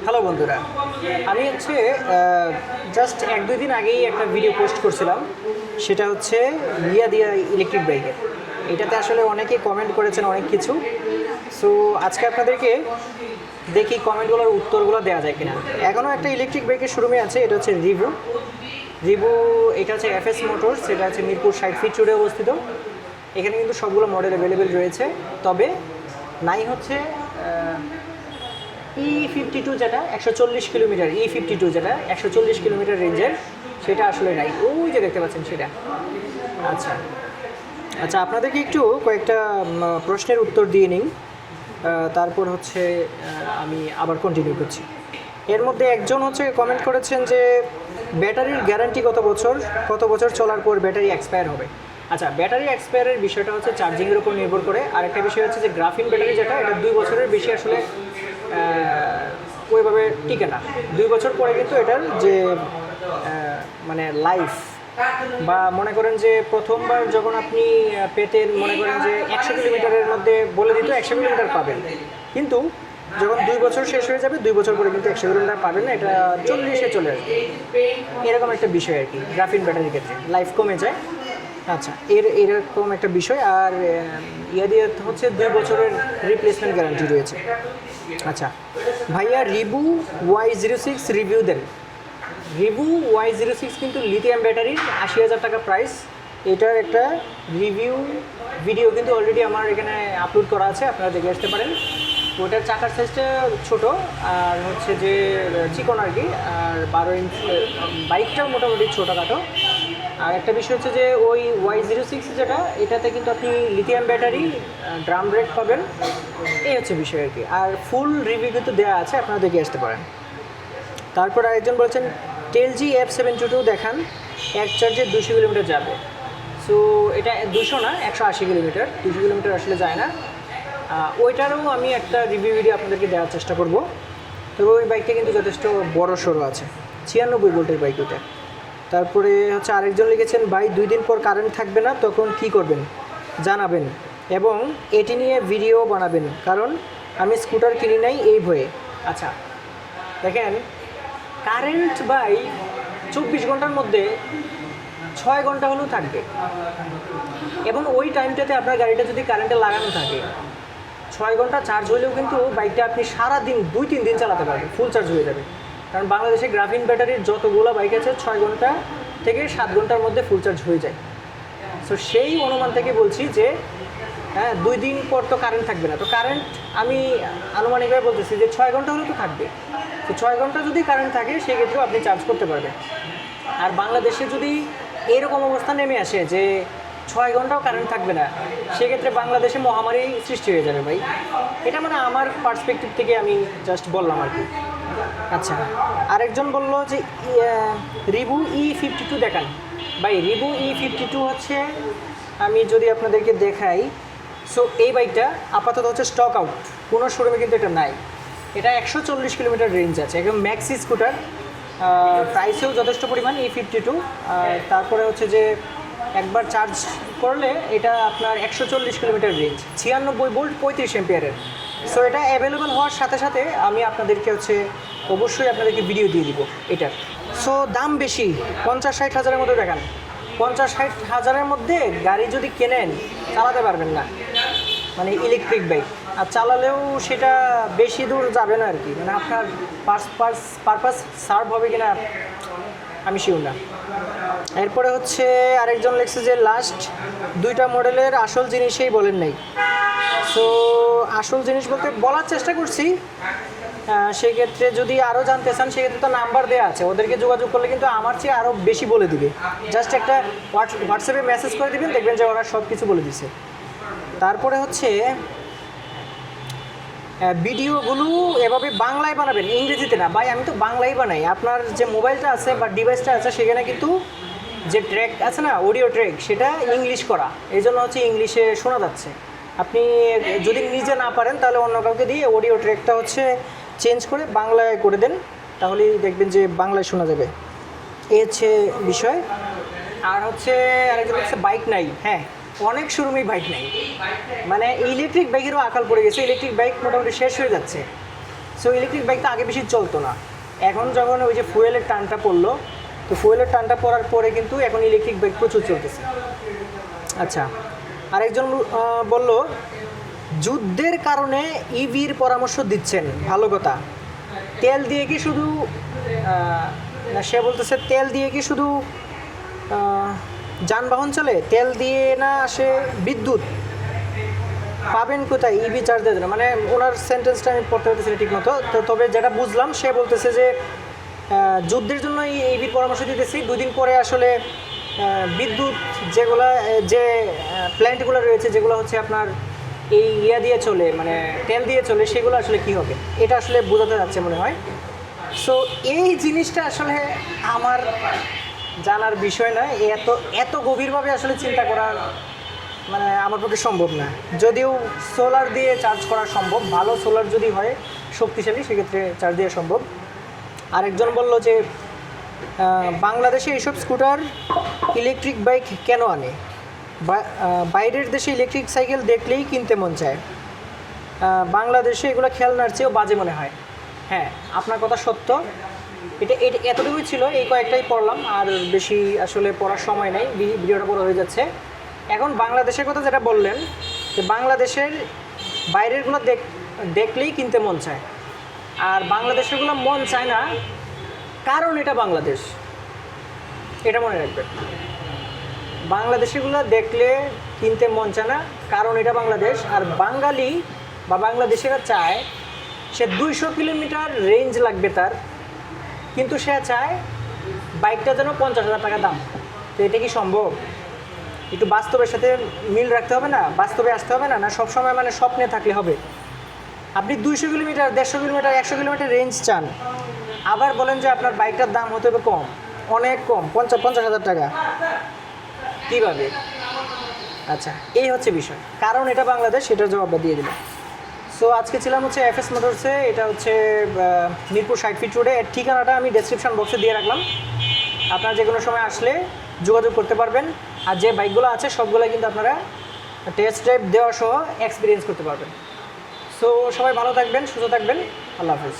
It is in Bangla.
হ্যালো বন্ধুরা, আমি হচ্ছে জাস্ট 1-2 দিন আগেই একটা ভিডিও পোস্ট করছিলাম। সেটা হচ্ছে দিয়া ইলেকট্রিক বাইকের। এটাতে আসলে অনেকেই কমেন্ট করেছেন অনেক কিছু। সো আজকে আপনাদেরকে দেখি কমেন্টগুলোর উত্তরগুলো দেওয়া যায় কিনা। এখনও একটা ইলেকট্রিক বাইকের শোরুমে আছে, এটা হচ্ছে রিভু। এটা হচ্ছে এফএস মোটরস, সেটা হচ্ছে মিরপুর 60 ফিট রোডে অবস্থিত। এখানে কিন্তু সবগুলো মডেল অ্যাভেলেবেল রয়েছে, তবে নাই হচ্ছে E52 যেটা 140 কিলোমিটার, E52 যেটা 140 কিলোমিটার রেঞ্জের, সেটা আসলে নাই। ওই যে দেখতে পাচ্ছেন সেটা। আচ্ছা আচ্ছা, আপনাদেরকে একটু কয়েকটা প্রশ্নের উত্তর দিয়ে নিই, তারপর হচ্ছে আমি আবার কন্টিনিউ করছি। এর মধ্যে একজন হচ্ছে কমেন্ট করেছেন যে ব্যাটারির গ্যারান্টি কত বছর চলার পর ব্যাটারি এক্সপায়ার হবে। আচ্ছা, ব্যাটারি এক্সপায়ারের বিষয়টা হচ্ছে চার্জিংয়ের উপর নির্ভর করে। আর একটা বিষয় হচ্ছে যে গ্রাফিন ব্যাটারি যেটা, এটা 2 বছরের বেশি আসলে ওইভাবে টিকে না। 2 বছর পরে কিন্তু এটার যে মানে লাইফ, বা মনে করেন যে প্রথমবার যখন আপনি পেতেন, মনে করেন যে 100 কিলোমিটারের মধ্যে বলে দিত 100 কিলোমিটার পাবেন, কিন্তু যখন 2 বছর শেষ হয়ে যাবে, 2 বছর পরে কিন্তু 100 কিলোমিটার পাবেন না, এটা 40-এ চলে আসবে। এরকম একটা বিষয় আর কি, গ্রাফিন ব্যাটারির ক্ষেত্রে লাইফ কমে যায়। আচ্ছা, এরকম একটা বিষয়। আর দিয়ে হচ্ছে 2 বছরের রিপ্লেসমেন্ট গ্যারান্টি রয়েছে। আচ্ছা ভাইয়া, রিভু Y06 রিভিউ দেন। রিভু Y06 কিন্তু লিথিয়াম ব্যাটারির, 80,000 টাকা প্রাইস। এটার একটা রিভিউ ভিডিও কিন্তু অলরেডি আমার এখানে আপলোড করা আছে, আপনারা দেখে আসতে পারেন। ওটার চাকার সাইজটা ছোট, আর হচ্ছে যে চিকন আর কি, আর 12 ইঞ্চি। বাইকটাও মোটামুটি ছোটোখাটো। আর একটা বিষয় হচ্ছে যে ওই Y06 যেটা, এটাতে কিন্তু আপনি লিথিয়াম ব্যাটারি, ড্রাম ব্রেক পাবেন। এই হচ্ছে বিষয় আর কি। আর ফুল রিভিউ কিন্তু দেওয়া আছে, আপনারা দেখে আসতে পারেন। তারপর আরেকজন বলছেন টেলজি F72 দেখান, এক চার্জে 200 কিলোমিটার যাবে। সো এটা 200 না, 180 কিলোমিটার। 200 কিলোমিটার আসলে যায় না। ওইটারও আমি একটা রিভিউ ভিডিও আপনাদেরকে দেওয়ার চেষ্টা করব। তবে ওই বাইকটা কিন্তু যথেষ্ট বড় সড়ো আছে, 96 ভোল্টের বাইক ওইটা। তারপরে হচ্ছে আরেকজন লিখেছেন, ভাই 2 দিন পর কারেন্ট থাকবে না, তখন কি করবেন জানাবেন, এবং এটি নিয়ে ভিডিও বানাবেন, কারণ আমি স্কুটার কিনি নাই এই ভয়ে। আচ্ছা দেখেন, কারেন্ট বাই 24 ঘন্টার মধ্যে 6 ঘন্টা হলেও থাকবে, এবং ওই টাইমটাতে আপনার গাড়িটা যদি কারেন্টে লাগানো থাকে, 6 ঘন্টা চার্জ হলেও কিন্তু বাইকটা আপনি সারাদিন 2-3 দিন চালাতে পারবেন, ফুল চার্জ হয়ে যাবে। কারণ বাংলাদেশে গ্রাফিন ব্যাটারির যতগুলো বাইক আছে, 6 ঘন্টা থেকে 7 ঘন্টার মধ্যে ফুল চার্জ হয়ে যায়। সো সেই অনুমান থেকে বলছি যে 2 দিন পর তো কারেন্ট থাকবে না, তো কারেন্ট আমি আনুমানিকভাবে বলতেছি যে 6 ঘন্টা হলেও তো থাকবে। তো 6 ঘন্টা যদি কারেন্ট থাকে, সেক্ষেত্রেও আপনি চার্জ করতে পারবেন। আর বাংলাদেশে যদি এরকম অবস্থা নেমে আসে যে 6 ঘন্টাও কারেন্ট থাকবে না, সেক্ষেত্রে বাংলাদেশে মহামারী সৃষ্টি হয়ে যাবে ভাই। এটা মানে আমার পার্সপেক্টিভ থেকে আমি জাস্ট বললাম আর কি। আচ্ছা, আরেকজন বললো যে রিভু E52 দেখান। ভাই রিভু E52 হচ্ছে, আমি যদি আপনাদেরকে দেখাই, সো এই বাইকটা আপাতত হচ্ছে স্টক আউট, কোনো শোরুমে কিন্তু এটা নাই। এটা 140 কিলোমিটার রেঞ্জ আছে, একদম ম্যাক্সি স্কুটার। প্রাইসেও যথেষ্ট পরিমাণ E52। তারপরে হচ্ছে যে একবার চার্জ করলে এটা আপনার 140 কিলোমিটার রেঞ্জ, 96 ভোল্ট, 35 এম্পিয়ারের। সো এটা অ্যাভেলেবেল হওয়ার সাথে সাথে আমি আপনাদেরকে হচ্ছে অবশ্যই আপনাদেরকে ভিডিও দিয়ে দিব এটার। সো দাম বেশি, 50-60 হাজারের মধ্যে দেখান। 50-60 হাজারের মধ্যে গাড়ি যদি কেনেন, চালাতে পারবেন না, মানে ইলেকট্রিক বাইক। আর চালালেও সেটা বেশি দূর যাবে না আর কি, মানে আপনার পারপাস সার্ভ হবে কিনা আমি শিওর না। এরপরে হচ্ছে আরেকজন লিখছে যে লাস্ট 2টা মডেলের আসল জিনিসেই বলেন নাই। সো আসল জিনিস বলতে বলার চেষ্টা করছি, সেক্ষেত্রে যদি আরও জানতে চান, সেক্ষেত্রে তো নাম্বার দেওয়া আছে, ওদেরকে যোগাযোগ করলে কিন্তু আমার চেয়ে আরও বেশি বলে দিবে। জাস্ট একটা হোয়াটসঅ্যাপে মেসেজ করে দিবেন, দেখবেন যে ওরা সব কিছু বলে দিছে। তারপরে হচ্ছে ভিডিওগুলো এভাবে বাংলায় বানাবেন, ইংরেজিতে না। ভাই আমি তো বাংলায় বানাই। আপনার যে মোবাইলটা আছে বা ডিভাইসটা আছে, সেখানে কিন্তু যে ট্র্যাক আছে না, অডিও ট্র্যাক, সেটা ইংলিশ করা, এই জন্য হচ্ছে ইংলিশে শোনা যাচ্ছে। আপনি যদি নিজে না পারেন, তাহলে অন্য কাউকে দিয়ে অডিও ট্র্যাকটা হচ্ছে চেঞ্জ করে বাংলায় করে দেন, তাহলেই দেখবেন যে বাংলায় শোনা যাবে। এই হচ্ছে বিষয়। আর হচ্ছে আরেকজন হচ্ছে বাইক নাই। হ্যাঁ, অনেক শোরুমেই বাইক নাই, মানে ইলেকট্রিক বাইকেরও আকাল পড়ে গেছে, ইলেকট্রিক বাইক মোটামুটি শেষ হয়ে যাচ্ছে। সো ইলেকট্রিক বাইক তো আগে বেশি চলতো না, এখন যখন ওই যে ফুয়েলের টানটা পড়লো, তো ফুয়েলের টানটা পড়ার পরে কিন্তু এখন ইলেকট্রিক বাইক প্রচুর চলতেছে। আচ্ছা, আরেকজন বলল যুদ্ধের কারণে ইভির পরামর্শ দিচ্ছেন, ভালো কথা। তেল দিয়ে কি শুধু না, সে বলতেছে তেল দিয়ে কি শুধু যানবাহন চলে, তেল দিয়ে না আসে বিদ্যুৎ, পাবেন কোথায় ইভি চার্জ দেওয়ার জন্য? মানে ওনার সেন্টেন্সটা আমি পড়তে পারতেছি না ঠিক মতো, তো তবে যেটা বুঝলাম সে বলতেছে যে যুদ্ধের জন্য ইভির পরামর্শ দিতেছি, 2 দিন পরে আসলে বিদ্যুৎ যেগুলো যে প্ল্যান্টগুলো রয়েছে যেগুলো হচ্ছে আপনার এই ইয়া দিয়ে চলে, মানে তেল দিয়ে চলে, সেগুলো আসলে কি হবে, এটা আসলে বোঝাতে যাচ্ছে মনে হয়। সো এই জিনিসটা আসলে আমার জানার বিষয় নয়, এত এত গভীরভাবে আসলে চিন্তা করার মানে আমার পক্ষে সম্ভব না। যদিও সোলার দিয়ে চার্জ করা সম্ভব, ভালো সোলার যদি হয় শক্তিশালী, সেক্ষেত্রে চার্জ দেওয়া সম্ভব। আরেকজন বলল যে বাংলাদেশে এইসব স্কুটার ইলেকট্রিক বাইক কেন আনে, বাইরের দেশে ইলেকট্রিক সাইকেল দেখলেই কিনতে মন চায়, বাংলাদেশে এগুলো খেলনার চেয়েও বাজে মনে হয়। হ্যাঁ, আপনার কথা সত্য, এটা এতটুকুই ছিল, এই কয়েকটাই পড়লাম, আর বেশি আসলে পড়ার সময় নেই, ভিডিওটা বড় হয়ে যাচ্ছে। এখন বাংলাদেশের কথা যেটা বললেন, যে বাংলাদেশের বাইরেরগুলো দেখলেই কিনতে মন চায়, আর বাংলাদেশেরগুলো মন চায় না, কারণ এটা বাংলাদেশ, এটা মনে রাখবেন। বাংলাদেশিগুলো দেখলে কিনতে মন চায় না, কারণ এটা বাংলাদেশ। আর বাঙালি বা বাংলাদেশিরা চায় সে 200 কিলোমিটার রেঞ্জ লাগবে তার, কিন্তু সে চায় বাইকটা যেন 50,000 টাকা দাম। তো এটা কি সম্ভব? একটু বাস্তবের সাথে মিল রাখতে হবে না, বাস্তবে আসতে হবে না, না সবসময় মানে স্বপ্নে থাকলে হবে? আপনি 200 কিলোমিটার, 150 কিলোমিটার, 100 কিলোমিটার রেঞ্জ চান, আবার বলেন যে আপনার বাইকটার দাম হতে হবে কম, অনেক কম, 50,000 টাকা, কীভাবে? আচ্ছা, এই হচ্ছে বিষয়, কারণ এটা বাংলাদেশ, সেটার জবাবটা দিয়ে দিল। সো আজকে ছিলাম হচ্ছে এফএস মোটরসে, এটা হচ্ছে মিরপুর 60 ফিট রোডে। এর ঠিকানাটা আমি ডেসক্রিপশন বক্সে দিয়ে রাখলাম, আপনারা যে কোনো সময় আসলে যোগাযোগ করতে পারবেন। আর যে বাইকগুলো আছে সবগুলো কিন্তু আপনারা টেস্ট ড্রাইভ দেওয়া সহ এক্সপিরিয়েন্স করতে পারবেন। সো সবাই ভালো থাকবেন, সুস্থ থাকবেন, আল্লাহ হাফিজ।